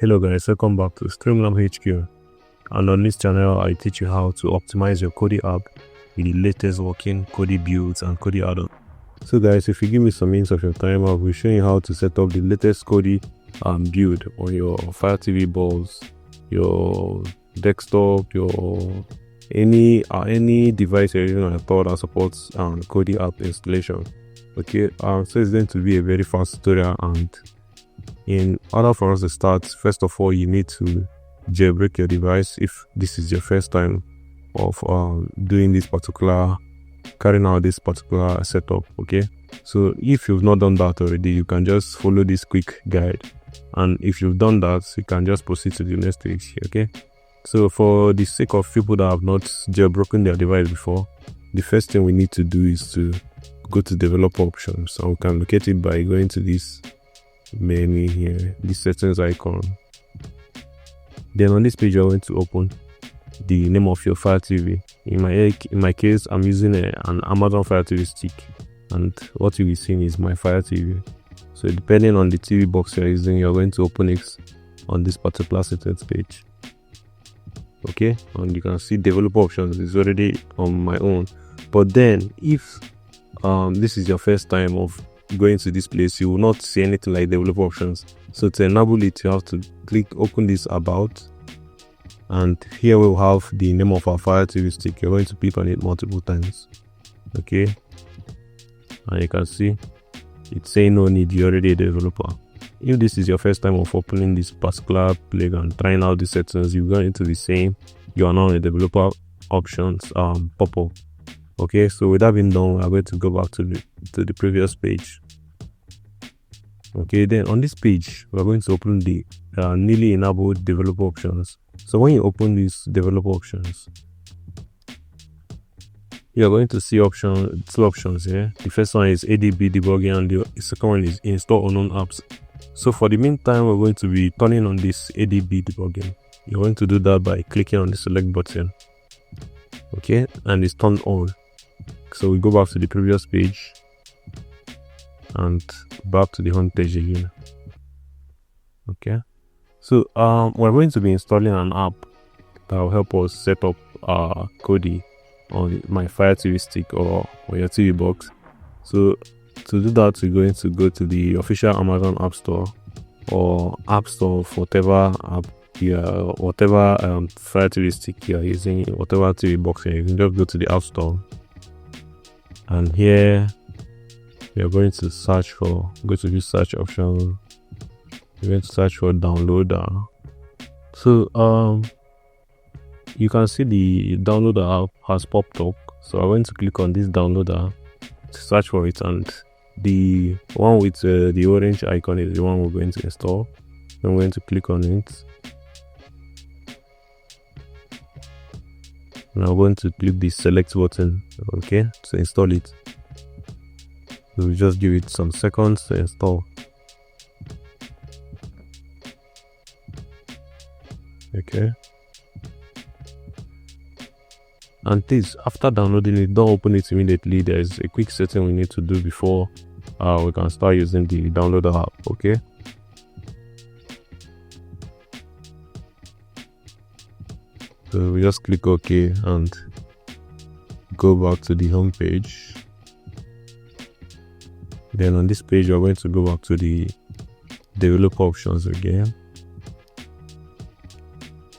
Hello guys, welcome back to Streamlamp HQ, and on this channel I teach you how to optimize your Kodi app with the latest working Kodi builds and Kodi add-ons. So guys, if you give me some minutes of your time, I'll be showing you how to set up the latest Kodi build on your Fire TV balls, your desktop, your any device you're using on a third that supports Kodi app installation. Okay, so it's going to be a very fast tutorial, and in order for us to start, first of all, you need to jailbreak your device if this is your first time of carrying out this particular setup. Okay, so if you've not done that already, you can just follow this quick guide, and if you've done that, you can just proceed to the next stage. Okay, so for the sake of people that have not jailbroken their device before, the first thing we need to do is to go to developer options, and we can locate it by going to this menu here, the settings icon. Then on this page, you're going to open the name of your Fire TV. In my case, I'm using an Amazon Fire TV stick, and what you'll be seeing is my Fire TV. So depending on the TV box you're using, you're going to open it on this particular settings page. Okay, and you can see developer options is already on my own. But then if this is your first time of going to this place, you will not see anything like developer options. So to enable it, you have to open this about, and here we'll have the name of our Fire TV stick. You're going to click on it multiple times. Okay, and you can see it's saying no need, you're already a developer. If this is your first time of opening this particular plug and trying out the settings, you go into the same, you are now in the developer options pop-up. Okay, so with that being done, we're going to go back to the previous page. Okay, then on this page, we're going to open the newly enabled developer options. So when you open these developer options, you're going to see two options here. The first one is ADB debugging, and the second one is install unknown apps. So for the meantime, we're going to be turning on this ADB debugging. You're going to do that by clicking on the select button. Okay, and it's turned on. So we go back to the previous page and back to the home page again. Okay, so we're going to be installing an app that will help us set up Kodi on my Fire TV stick or your TV box. So to do that, we're going to go to the official Amazon App Store or App Store for whatever app, whatever Fire TV stick you're using, whatever TV box you can just go to the App Store. And here we are going to search for, go to this search option. We're going to search for downloader. So you can see the downloader app has popped up. So I'm going to click on this downloader to search for it, and the one with the orange icon is the one we're going to install. I'm going to click on it. And I'm going to click the select button, okay, to install it. So we just give it some seconds to install. Okay. And this, after downloading it, don't open it immediately. There is a quick setting we need to do before we can start using the downloader app. Okay. So we just click OK and go back to the home page. Then on this page, we're going to go back to the developer options again.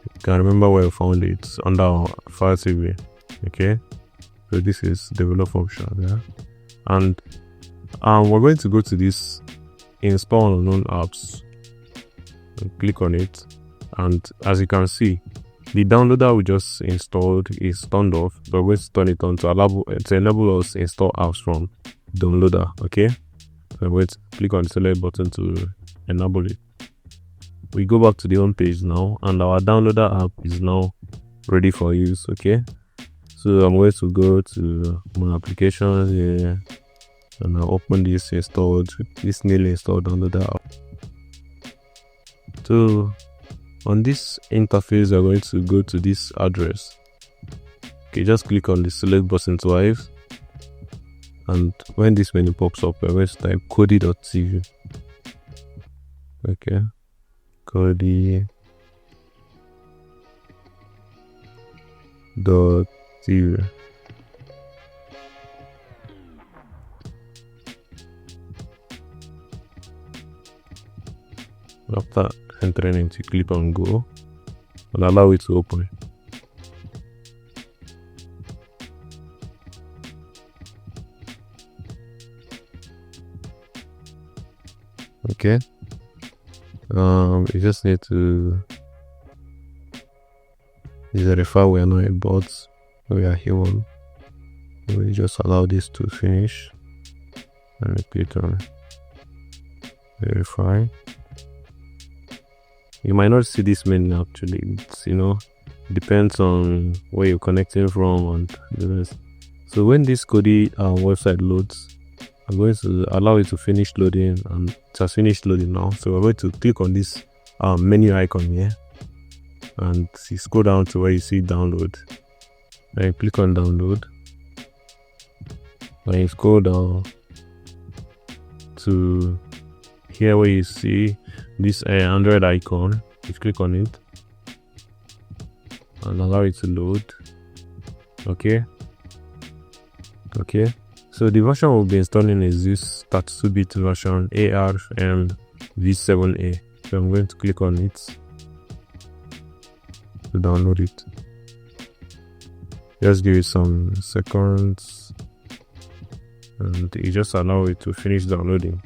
You can remember where we found it, under our Fire TV. Okay, so this is developer option, yeah, and we're going to go to this install unknown apps and click on it, and as you can see, the downloader we just installed is turned off, but we're going to turn it on to enable us to install apps from downloader. Okay, so I'm going to click on the select button to enable it. We go back to the home page now, and our downloader app is now ready for use. Okay, so I'm going to go to my applications here, and I'll open this newly installed downloader app. So on this interface, we're going to go to this address. Okay, just click on the select button twice, and when this menu pops up, we're going to type kodi.tv. Okay, Kodi .TV. After entering into, click on go and allow it to open. Okay. You just need to verify we are not a bot, we are human. We just allow this to finish and repeat on verify. You might not see this menu actually. It's, depends on where you're connecting from and the rest. So when this Kodi website loads, I'm going to allow it to finish loading, and it has finished loading now. So we're going to click on this menu icon here, and you scroll down to where you see download. Then you click on download. Then you scroll down to here where you see this Android icon. You click on it and allow it to load. Okay. So the version we'll be installing is this 32-bit version ARM v7a. So I'm going to click on it to download it. Just give it some seconds and you just allow it to finish downloading.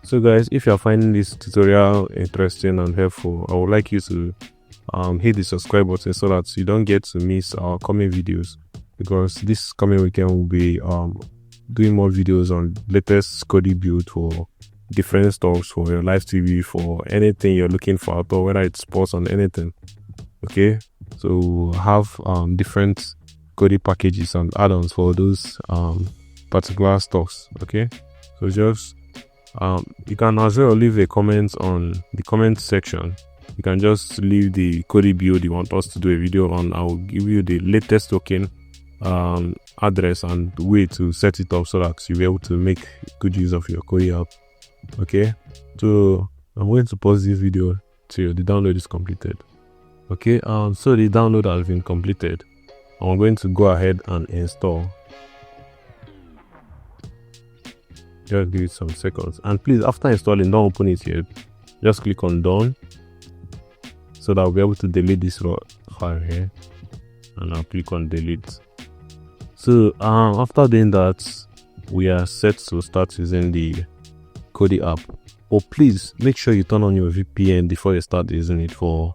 So guys, if you're finding this tutorial interesting and helpful, I would like you to hit the subscribe button so that you don't get to miss our coming videos, because this coming weekend we'll be doing more videos on latest Kodi build for different stuff, for your live TV, for anything you're looking for at all, whether it's sports or anything. Okay, so we'll have different Kodi packages and add-ons for those particular stuffs. Okay, so just you can as well leave a comment on the comment section. You can just leave the Kodi build you want us to do a video on. I'll give you the latest token address and way to set it up so that you'll be able to make good use of your Kodi app. Okay, so I'm going to pause this video till the download is completed. Okay, so the download has been completed. I'm going to go ahead and install. Just give it some seconds, and please, after installing, don't open it yet. Just click on done so that I'll be able to delete this file here, and I'll click on delete. So after doing that, we are set to start using the Kodi app. But please make sure you turn on your VPN before you start using it for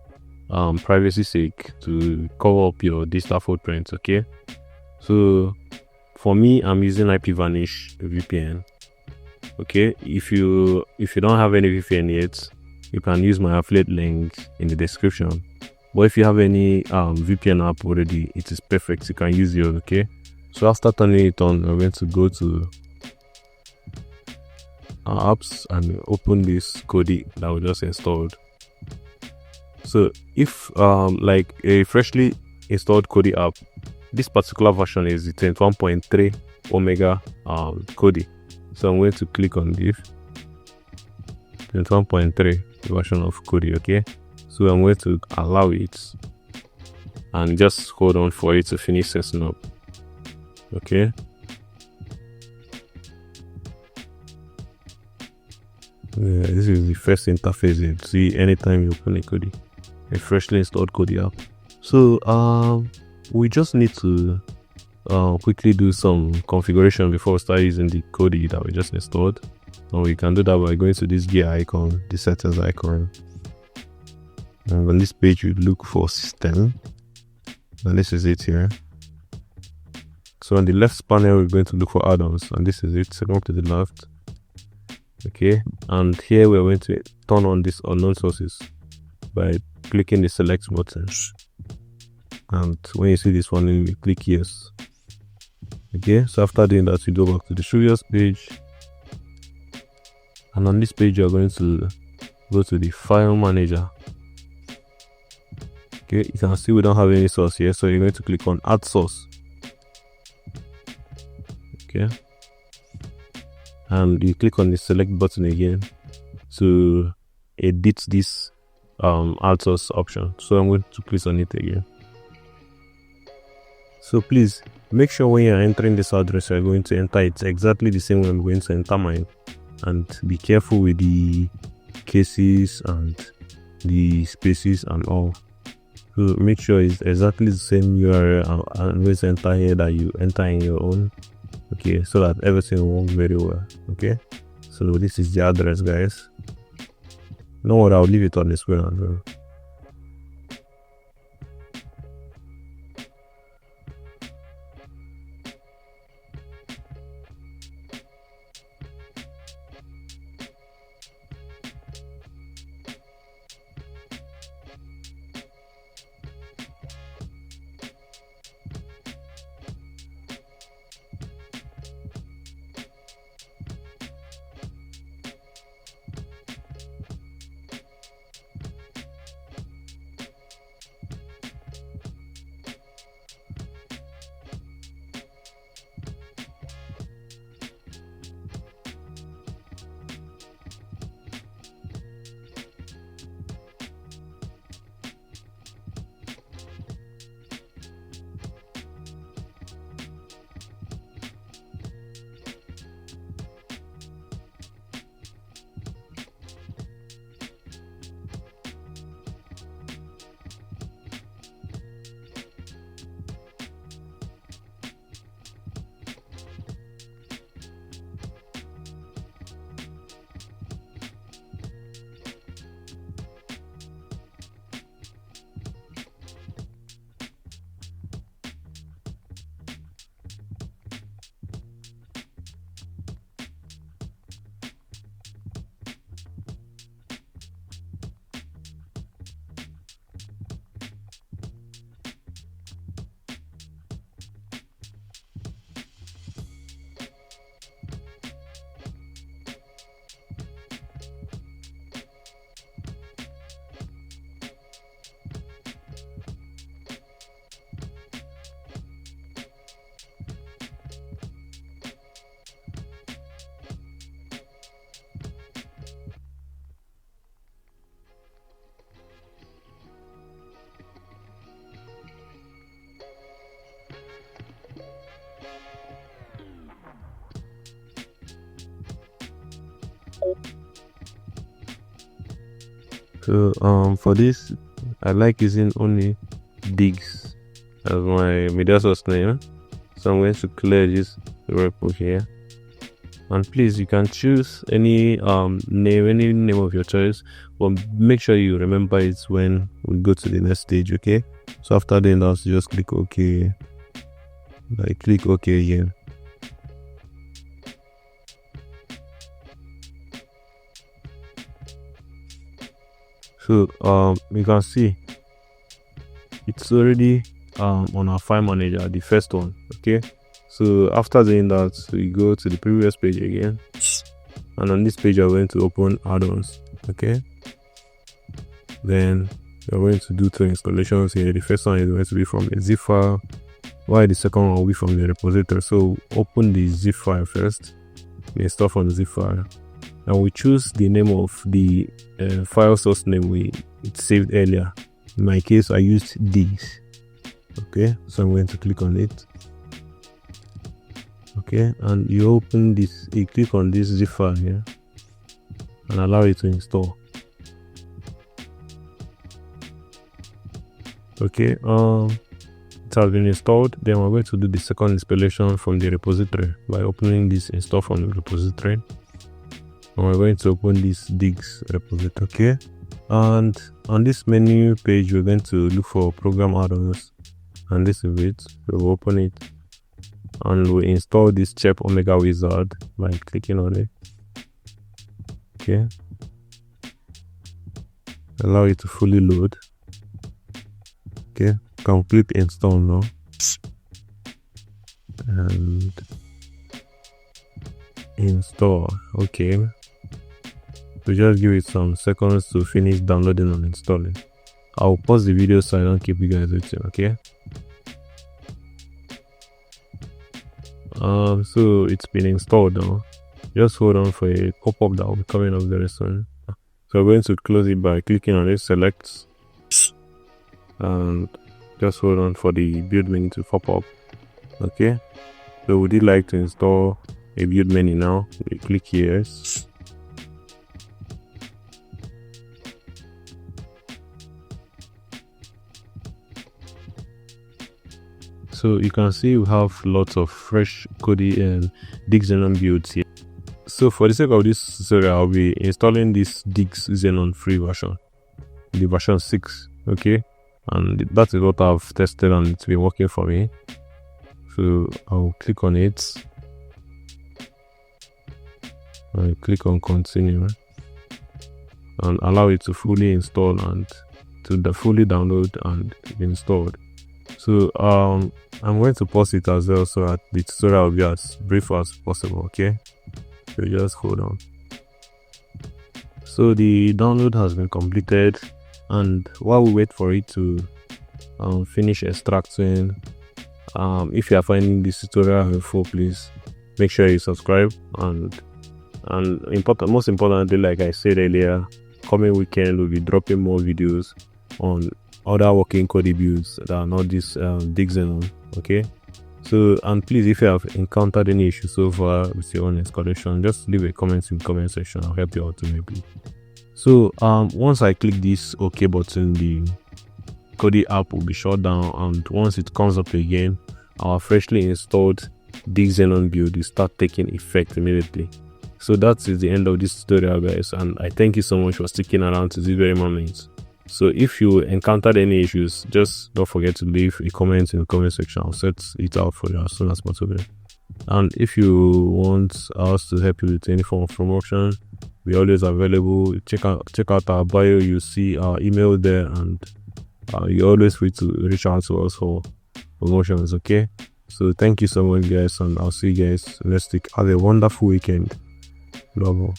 privacy sake, to cover up your digital footprint. Okay, so for me, I'm using IPVanish VPN. Okay, if you don't have any VPN yet, you can use my affiliate link in the description. But if you have any VPN app already, it is perfect. You can use yours. Okay, so after turning it on, I'm going to go to our apps and open this Kodi that we just installed. So if like a freshly installed Kodi app, this particular version is the 21.3 Omega Kodi. So I'm going to click on this 21.3 version of Kodi. Okay, so I'm going to allow it and just hold on for it to finish setting up. Okay, this is the first interface you see anytime you open a Kodi, a freshly installed Kodi app. So we just need to quickly do some configuration before we start using the Kodi that we just installed. And we can do that by going to this gear icon, the settings icon, and on this page you look for system, and this is it here. So on the left panel we're going to look for add-ons, and this is it. So go to the left. Okay, and here we're going to turn on this unknown sources by clicking the select button, and when you see this one, you click yes. Okay, so after doing that, you go back to the previous page, and on this page you're going to go to the file manager. Okay, you can see we don't have any source here, so you're going to click on add source. Okay, and you click on the select button again to edit this outsource option. So I'm going to click on it again. So please make sure when you're entering this address, you're going to enter it exactly the same way I'm going to enter mine, and be careful with the cases and the spaces and all. So make sure it's exactly the same URL I'm going to enter here that you enter in your own. Okay, so that everything will work very well. Okay, so this is the address, guys. No worry, I'll leave it on the screen as well. So for this, I like using only Diggz as my media source name. So I'm going to clear this repo here, and please, you can choose any name of your choice, but make sure you remember it when we go to the next stage. Okay, so after doing that, just click OK. Click OK here. So you can see it's already on our file manager, the first one. Okay, so after doing that, we go to the previous page again, and on this page we're going to open add-ons. Okay, then we're going to do 2 installations here. The first one is going to be from a zip file, while the second one will be from the repository. So open the zip file first, install from the zip file, and we choose the name of the file source name we saved earlier. In my case, I used Diggz. Okay, so I'm going to click on it. Okay, and you open this, you click on this zip file here and allow it to install. Okay, it has been installed. Then we're going to do the second installation from the repository by opening this install from the repository, and we're going to open this Diggz repository. Okay, and on this menu page we're going to look for program add-ons, and this is it. We'll open it and we install this Chep Omega wizard by clicking on it. Okay, allow it to fully load. Okay, complete install now, and install. Okay, so just give it some seconds to finish downloading and installing. I'll pause the video so I don't keep you guys waiting. Okay, so it's been installed now. Just hold on for a pop-up that will be coming up very soon. So we're going to close it by clicking on it, select, and just hold on for the build menu to pop up. Okay, so would you like to install a build menu now? We click yes. So you can see we have lots of fresh Kodi and Diggz Xenon builds here. So for the sake of this tutorial, I'll be installing this Diggz Xenon free version, the version 6. Okay, and that is what I've tested and it's been working for me. So I'll click on it and click on continue and allow it to fully install and to fully download and be installed. So I'm going to pause it as well so that the tutorial will be as brief as possible. Okay, so just hold on. So the download has been completed, and while we wait for it to finish extracting, if you are finding this tutorial helpful, please make sure you subscribe, and most importantly, like I said earlier, coming weekend we'll be dropping more videos on other working Kodi builds that are not this Diggz Xenon. Okay, so and please, if you have encountered any issues so far with your own installation, just leave a comment in the comment section. I'll help you out maybe. So once I click this OK button, the Kodi app will be shut down, and once it comes up again, our freshly installed Diggz Xenon build will start taking effect immediately. So that is the end of this tutorial, guys, and I thank you so much for sticking around to this very moment. So if you encountered any issues, just don't forget to leave a comment in the comment section. I'll set it out for you as soon as possible. And if you want us to help you with any form of promotion, we're always available. Check out our bio. You see our email there, and you're always free to reach out to us for promotions. Okay, so thank you so much, guys, and I'll see you guys next week. Have a wonderful weekend. Love you.